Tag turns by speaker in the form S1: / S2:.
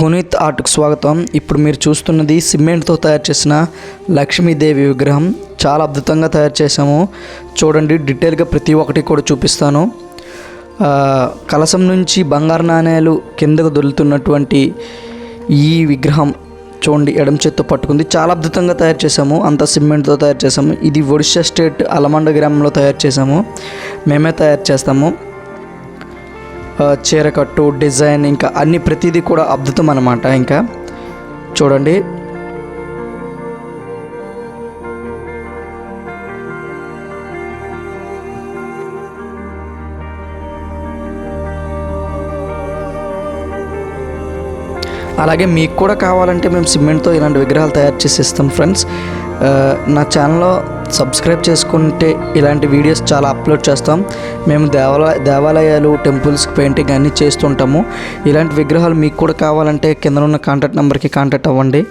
S1: గుణిత్ ఆర్ట్కి స్వాగతం. ఇప్పుడు మీరు చూస్తున్నది సిమెంట్తో తయారు చేసిన లక్ష్మీదేవి విగ్రహం. చాలా అద్భుతంగా తయారు చేసాము. చూడండి, డీటెయిల్గా ప్రతి ఒక్కటి కూడా చూపిస్తాను. కలశం నుంచి బంగారు నాణేలు కిందకు దొరుకుతున్నటువంటి ఈ విగ్రహం చూడండి, ఎడమ చేత్తో పట్టుకుంది. చాలా అద్భుతంగా తయారు చేసాము. అంతా సిమెంట్తో తయారు చేసాము. ఇది ఒడిషా స్టేట్ అలమండ గ్రామంలో తయారు చేసాము. మేమే తయారు చేస్తాము. చీరకట్టు, డిజైన్, ఇంకా అన్ని ప్రతిదీ కూడా అద్భుతం అన్నమాట. ఇంకా చూడండి, అలాగే మీకు కూడా కావాలంటే మేము సిమెంట్తో ఇలాంటి విగ్రహాలు తయారు చేసి ఇస్తాం ఫ్రెండ్స్. నా ఛానల్లో సబ్స్క్రైబ్ చేసుకుంటే ఇలాంటి వీడియోస్ చాలా అప్లోడ్ చేస్తాం. మేము దేవాలయాలు, టెంపుల్స్కి పెయింటింగ్ అన్నీ చేస్తుంటాము. ఇలాంటి విగ్రహాలు మీకు కూడా కావాలంటే కింద ఉన్న కాంటాక్ట్ నెంబర్కి కాంటాక్ట్ అవ్వండి.